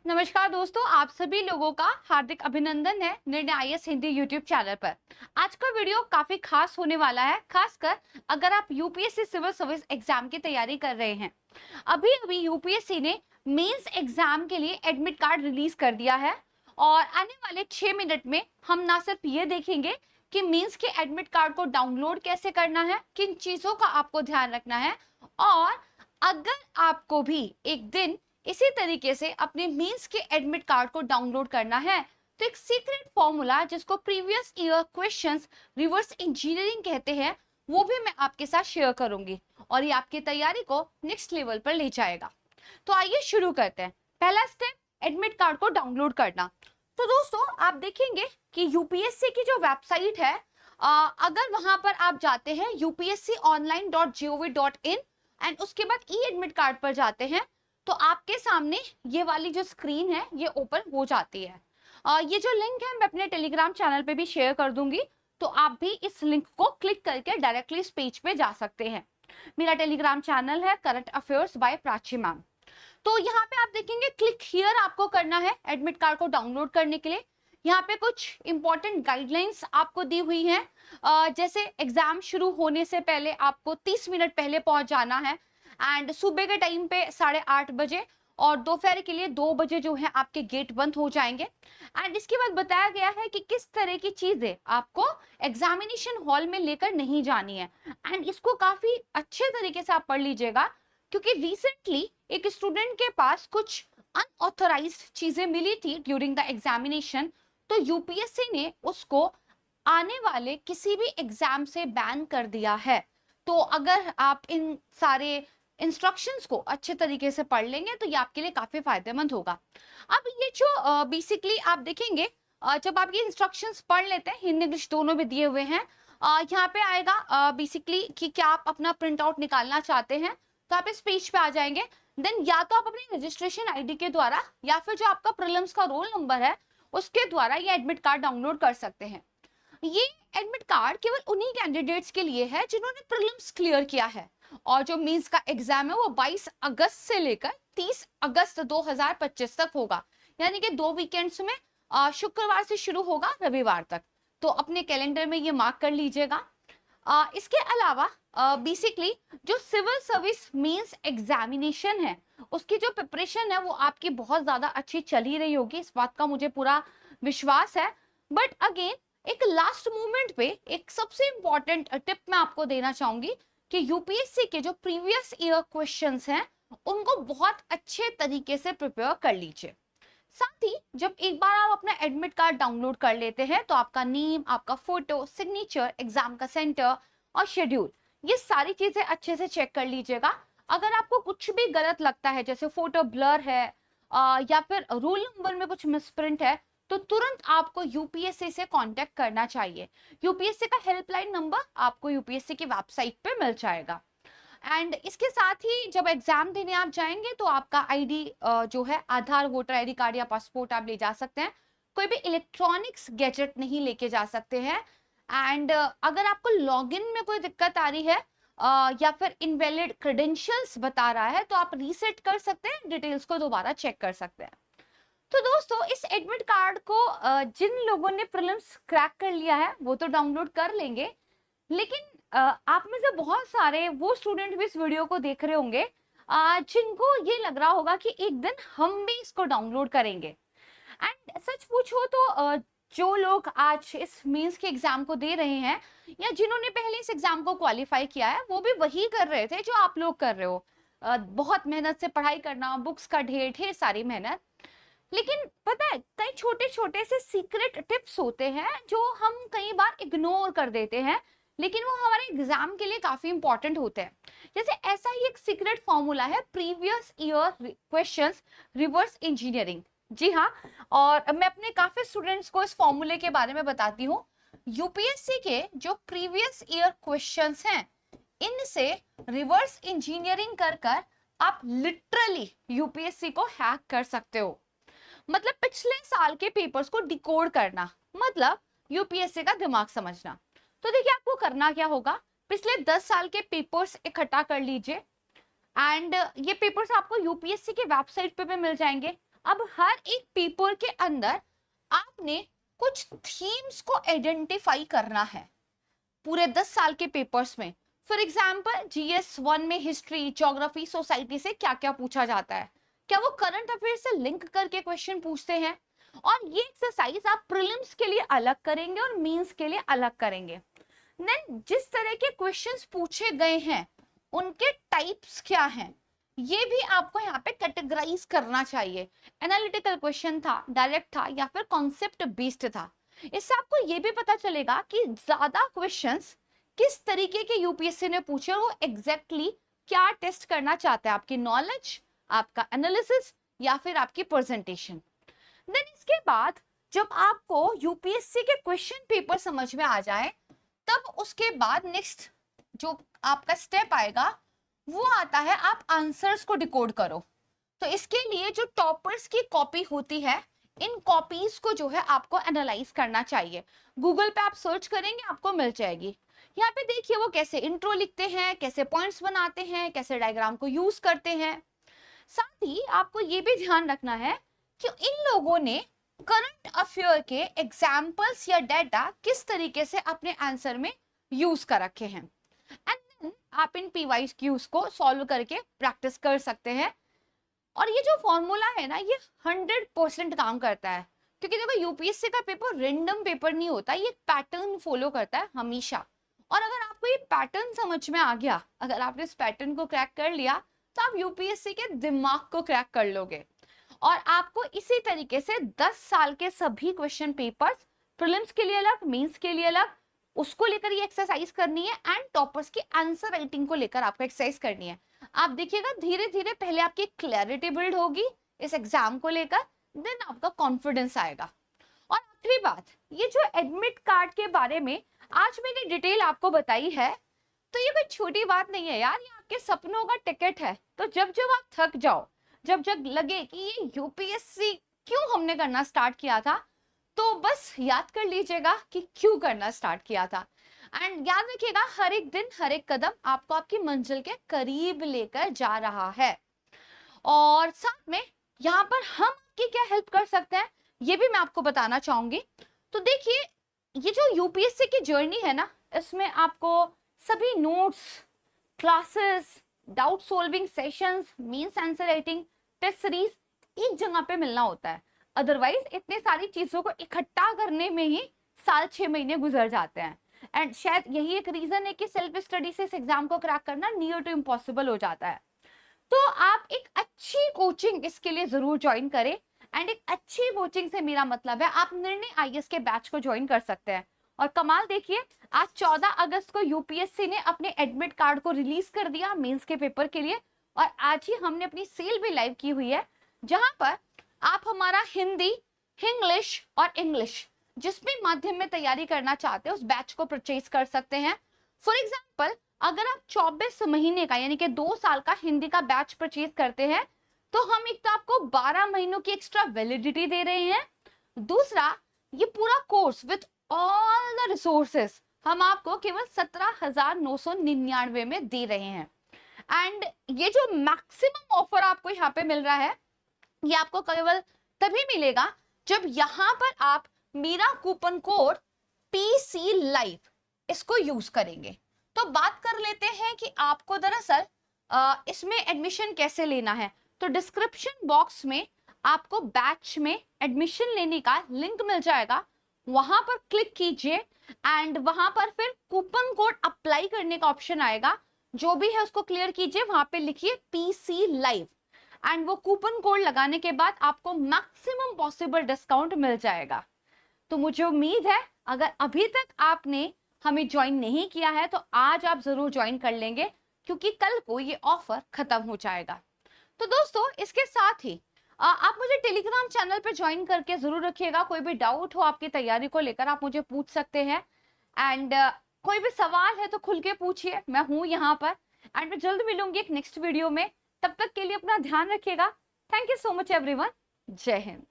नमस्कार दोस्तों, आप सभी लोगों का हार्दिक अभिनंदन है निर्णय आईएएस हिंदी यूट्यूब चैनल पर। आज का वीडियो काफी खास होने वाला है, खासकर अगर आप यूपीएससी सिविल सर्विस एग्जाम की तैयारी कर रहे हैं। अभी अभी यूपीएससी ने मेंस एग्जाम के लिए एडमिट कार्ड रिलीज कर दिया है और आने वाले 6 मिनट में हम ना सिर्फ ये देखेंगे कि मेंस के एडमिट कार्ड को डाउनलोड कैसे करना है, किन चीजों का आपको ध्यान रखना है, और अगर आपको भी एक दिन इसी तरीके से अपने मेंस के एडमिट कार्ड को डाउनलोड करना है तो एक सीक्रेट फॉर्मूला जिसको previous year questions reverse engineering कहते हैं वो भी मैं आपके साथ शेयर करूंगी और ये आपकी तैयारी को नेक्स्ट लेवल पर ले जाएगा। तो आइए शुरू करते हैं। पहला स्टेप एडमिट कार्ड को डाउनलोड करना। तो दोस्तों आप देखेंगे कि यूपीएससी की जो वेबसाइट है, अगर वहां पर आप जाते हैं upsconline.gov.in एंड उसके बाद ई एडमिट कार्ड पर जाते हैं तो आपके सामने ये वाली जो स्क्रीन है ये ओपन हो जाती है। ये जो लिंक है मैं अपने टेलीग्राम चैनल पे भी शेयर कर दूंगी, तो आप भी इस लिंक को क्लिक करके डायरेक्टली इस पेज पे जा सकते हैं। मेरा टेलीग्राम चैनल है current affairs by Prachi ma'am. तो यहाँ पे आप देखेंगे क्लिक हियर आपको करना है एडमिट कार्ड को डाउनलोड करने के लिए। यहाँ पे कुछ इंपॉर्टेंट गाइडलाइंस आपको दी हुई हैं, जैसे एग्जाम शुरू होने से पहले आपको 30 मिनट पहले पहुंच जाना है एंड सुबह के टाइम पे 8:30 बजे और दोपहर के लिए 2 बजे जो है आपके गेट बंद हो जाएंगे। एंड इसके बाद बताया गया है कि किस तरह की चीजें आपको एग्जामिनेशन हॉल में लेकर नहीं जानी है एंड इसको काफी अच्छे तरीके से आप पढ़ लीजिएगा, क्योंकि रिसेंटली एक स्टूडेंट के पास कुछ अनऑथराइज्ड चीजें मिली थी ड्यूरिंग द एग्जामिनेशन, तो यूपीएससी ने उसको आने वाले किसी भी एग्जाम से बैन कर दिया है। तो अगर आप इन सारे इंस्ट्रक्शंस को अच्छे तरीके से पढ़ लेंगे तो ये आपके लिए काफी फायदेमंद होगा। अब ये जो बेसिकली आप देखेंगे, जब आप ये इंस्ट्रक्शंस पढ़ लेते हैं, हिंदी इंग्लिश दोनों में दिए हुए हैं, यहाँ पे आएगा बेसिकली कि क्या आप अपना प्रिंट आउट निकालना चाहते हैं तो आप इस पेज पे आ जाएंगे। देन या तो आप अपनी रजिस्ट्रेशन आईडी के द्वारा या फिर जो आपका प्रीलिम्स का रोल नंबर है उसके द्वारा ये एडमिट कार्ड डाउनलोड कर सकते हैं। ये एडमिट कार्ड केवल उन्हीं कैंडिडेट्स के लिए है जिन्होंने प्रीलिम्स क्लियर किया है और जो मेंस का एग्जाम है वो 22 अगस्त से लेकर 30 अगस्त 2025 तक होगा, यानी कि 2 वीकेंड्स में शुक्रवार से शुरू होगा रविवार तक। तो अपने कैलेंडर में ये मार्क कर लीजिएगा। इसके अलावा बेसिकली जो सिविल सर्विस मेंस एग्जामिनेशन है उसकी जो प्रिपरेशन है वो आपकी बहुत ज्यादा अच्छी चल ही रही होगी, इस बात का मुझे पूरा विश्वास है। बट अगेन एक लास्ट मोमेंट पे एक सबसे इंपॉर्टेंट टिप मैं आपको देना चाहूंगी कि यूपीएससी के जो प्रीवियस ईयर क्वेश्चंस हैं उनको बहुत अच्छे तरीके से प्रिपेयर कर लीजिए। साथ ही जब एक बार आप अपना एडमिट कार्ड डाउनलोड कर लेते हैं तो आपका नेम, आपका फोटो, सिग्नेचर, एग्जाम का सेंटर और शेड्यूल, ये सारी चीजें अच्छे से चेक कर लीजिएगा। अगर आपको कुछ भी गलत लगता है, जैसे फोटो ब्लर है या फिर रोल नंबर में कुछ मिसप्रिंट है, तो तुरंत आपको यूपीएससी से कांटेक्ट करना चाहिए। यूपीएससी का हेल्पलाइन नंबर आपको यूपीएससी की वेबसाइट पे मिल जाएगा। एंड इसके साथ ही जब एग्जाम देने आप जाएंगे तो आपका आईडी जो है आधार, वोटर आईडी कार्ड या पासपोर्ट आप ले जा सकते हैं। कोई भी इलेक्ट्रॉनिक्स गैजेट नहीं लेके जा सकते हैं। एंड अगर आपको लॉगिन में कोई दिक्कत आ रही है या फिर इनवैलिड क्रेडेंशियल्स बता रहा है तो आप रीसेट कर सकते हैं, डिटेल्स को दोबारा चेक कर सकते हैं। तो दोस्तों इस एडमिट कार्ड को जिन लोगों ने प्रीलिम्स क्रैक कर लिया है वो तो डाउनलोड कर लेंगे, लेकिन आप में से बहुत सारे वो स्टूडेंट भी इस वीडियो को देख रहे होंगे जिनको ये लग रहा होगा कि एक दिन हम भी इसको डाउनलोड करेंगे। एंड सच पूछो तो जो लोग आज इस मेंस के एग्जाम को दे रहे हैं या जिन्होंने पहले इस एग्जाम को क्वालिफाई किया है वो भी वही कर रहे थे जो आप लोग कर रहे हो। बहुत मेहनत से पढ़ाई करना, बुक्स का ढेर ढेर सारी मेहनत, लेकिन पता है कई छोटे छोटे से सीक्रेट टिप्स होते हैं जो हम कई बार इग्नोर कर देते हैं, लेकिन वो हमारे एग्जाम के लिए काफी इंपॉर्टेंट होते हैं। जैसे ऐसा ही एक सीक्रेट फॉर्मूला है previous year questions reverse engineering. जी हाँ, और मैं अपने काफी स्टूडेंट्स को इस फॉर्मूले के बारे में बताती हूँ। यूपीएससी के जो प्रीवियस ईयर क्वेश्चंस हैं इनसे रिवर्स इंजीनियरिंग कर कर आप लिटरली यूपीएससी को हैक कर सकते हो। मतलब पिछले साल के पेपर्स को डिकोड करना, मतलब यूपीएससी का दिमाग समझना। तो देखिए आपको करना क्या होगा, पिछले 10 साल के पेपर्स इकट्ठा कर लीजिए एंड ये पेपर्स आपको यूपीएससी के वेबसाइट पे भी मिल जाएंगे। अब हर एक पेपर के अंदर आपने कुछ थीम्स को आइडेंटिफाई करना है पूरे 10 साल के पेपर्स में। फॉर एग्जाम्पल GS1 में हिस्ट्री, ज्योग्राफी, सोसाइटी से क्या क्या पूछा जाता है, क्या वो करंट अफेयर से लिंक करके क्वेश्चन पूछते हैं। और ये एक्सरसाइज आप प्रीलिम्स के लिए अलग करेंगे और मेंस के लिए अलग करेंगे। देन जिस तरह के क्वेश्चंस पूछे गए हैं उनके टाइप्स क्या हैं, ये भी आपको यहाँ पे कैटेगराइज करना चाहिए। एनालिटिकल क्वेश्चन था, डायरेक्ट था, या फिर कॉन्सेप्ट बेस्ड था। इससे आपको ये भी पता चलेगा कि ज्यादा क्वेश्चंस किस तरीके के यूपीएससी ने पूछे और वो एग्जैक्टली क्या टेस्ट करना चाहते हैं, आपकी नॉलेज, आपका एनालिसिस, या फिर आपकी प्रेजेंटेशन। देन इसके बाद जब आपको यूपीएससी के क्वेश्चन पेपर समझ में आ जाए, तब उसके बाद नेक्स्ट जो आपका स्टेप आएगा वो आता है आप आंसर्स को डिकोड करो। तो इसके लिए जो टॉपर्स की कॉपी होती है, इन कॉपीज को जो है आपको एनालाइज करना चाहिए। गूगल पे आप सर्च करेंगे आपको मिल जाएगी। यहाँ पे देखिए वो कैसे इंट्रो लिखते हैं, कैसे पॉइंट्स बनाते हैं, कैसे डायग्राम को यूज करते हैं। साथ ही आपको ये भी ध्यान रखना है कि इन लोगों ने करंट अफेयर के एग्जाम्पल्स या डेटा किस तरीके से अपने आंसर में यूज कर रखे हैं। एंड देन आप इन PYQs को सॉल्व करके प्रैक्टिस कर सकते हैं। और ये जो फॉर्मूला है ना, ये 100% काम करता है, क्योंकि देखो यूपीएससी का पेपर रेंडम पेपर नहीं होता, ये पैटर्न फॉलो करता है हमेशा। और अगर आपको ये पैटर्न समझ में आ गया, अगर आपने इस पैटर्न को क्रैक कर लिया, तो आप यूपीएससी के दिमाग को क्रैक कर लोगे। और आपको इसी तरीके से 10 साल के सभी क्वेश्चन पेपर्स, प्रीलिम्स के लिए अलग, मेंस के लिए अलग, उसको लेकर ये एक्सरसाइज करनी है। एंड टॉपर्स की आंसर राइटिंग को लेकर आपको एक्सरसाइज करनी है। आप देखिएगा धीरे धीरे पहले आपकी क्लैरिटी बिल्ड होगी इस एग्जाम को लेकर, देन आपका कॉन्फिडेंस आएगा। और आखिरी बात, ये जो एडमिट कार्ड के बारे में आज मैंने डिटेल आपको बताई है, तो ये कोई छोटी बात नहीं है यार, ये आपके सपनों का टिकट है। तो जब जब आप थक जाओ, जब जब लगे कि ये यूपीएससी क्यों हमने करना स्टार्ट किया था, तो बस याद कर लीजिएगा कि क्यों करना स्टार्ट किया था। एंड याद रखिएगा हर एक दिन, हर एक कदम आपको आपकी मंजिल के करीब लेकर जा रहा है। और साथ में यहाँ पर हम आपकी क्या हेल्प कर सकते हैं, ये भी मैं आपको बताना चाहूंगी। तो देखिए ये जो यूपीएससी की जर्नी है ना, इसमें आपको सभी notes, classes, doubt solving sessions, mains answer writing, test series एक जगह पे मिलना होता है। अदरवाइज इतनी सारी चीजों को इकट्ठा करने में ही साल 6 महीने गुजर जाते हैं। एंड शायद यही एक रीजन है कि सेल्फ स्टडी से इस एग्जाम को क्रैक करना नियर टू इम्पॉसिबल हो जाता है। तो आप एक अच्छी कोचिंग इसके लिए जरूर ज्वाइन करें। एंड एक अच्छी कोचिंग से मेरा मतलब है आप निर्णय IAS के बैच को ज्वाइन कर सकते हैं। और कमाल देखिए, आज 14 अगस्त को यूपीएससी ने अपने एडमिट कार्ड को रिलीज कर दिया मेंस के पेपर के लिए। और आज ही हमने अपनी सेल भी लाइव की हुई है, जहां पर आप हमारा हिंदी, इंग्लिश और इंग्लिश जिस भी माध्यम में तैयारी करना चाहते हैं उस बैच को परचेज कर सकते हैं। फॉर एग्जाम्पल अगर आप 24 महीने का यानी कि 2 साल का हिंदी का बैच परचेज करते हैं, तो हम एक तो आपको 12 महीनों की एक्स्ट्रा वैलिडिटी दे रहे हैं, दूसरा ये पूरा course with all the resources हम आपको केवल 17,999 में दे रहे हैं। एंड ये जो मैक्सिमम ऑफर आपको यहाँ पे मिल रहा है, ये आपको केवल तभी मिलेगा जब यहाँ पर आप मेरा कूपन कोड PC लाइव इसको यूज करेंगे। तो बात कर लेते हैं कि आपको दरअसल इसमें एडमिशन कैसे लेना है। तो डिस्क्रिप्शन बॉक्स में आपको बैच में एडमिशन लेने का लिंक मिल जाएगा, वहां पर क्लिक कीजिए एंड वहां पर फिर कूपन कोड अप्लाई करने का ऑप्शन आएगा, जो भी है उसको क्लियर कीजिए, वहां पे लिखिए PC लाइव एंड वो कूपन कोड लगाने के बाद आपको मैक्सिमम पॉसिबल डिस्काउंट मिल जाएगा। तो मुझे उम्मीद है अगर अभी तक आपने हमें ज्वाइन नहीं किया है तो आज आप जरूर ज्वाइन कर लेंगे, क्योंकि कल को ये ऑफर खत्म हो जाएगा। तो दोस्तों इसके साथ ही आप मुझे टेलीग्राम चैनल पे ज्वाइन करके जरूर रखिएगा। कोई भी डाउट हो आपकी तैयारी को लेकर आप मुझे पूछ सकते हैं। एंड कोई भी सवाल है तो खुल के पूछिए, मैं हूं यहाँ पर। एंड मैं जल्द मिलूंगी एक नेक्स्ट वीडियो में, तब तक के लिए अपना ध्यान रखिएगा। Thank you so much everyone. जय हिंद।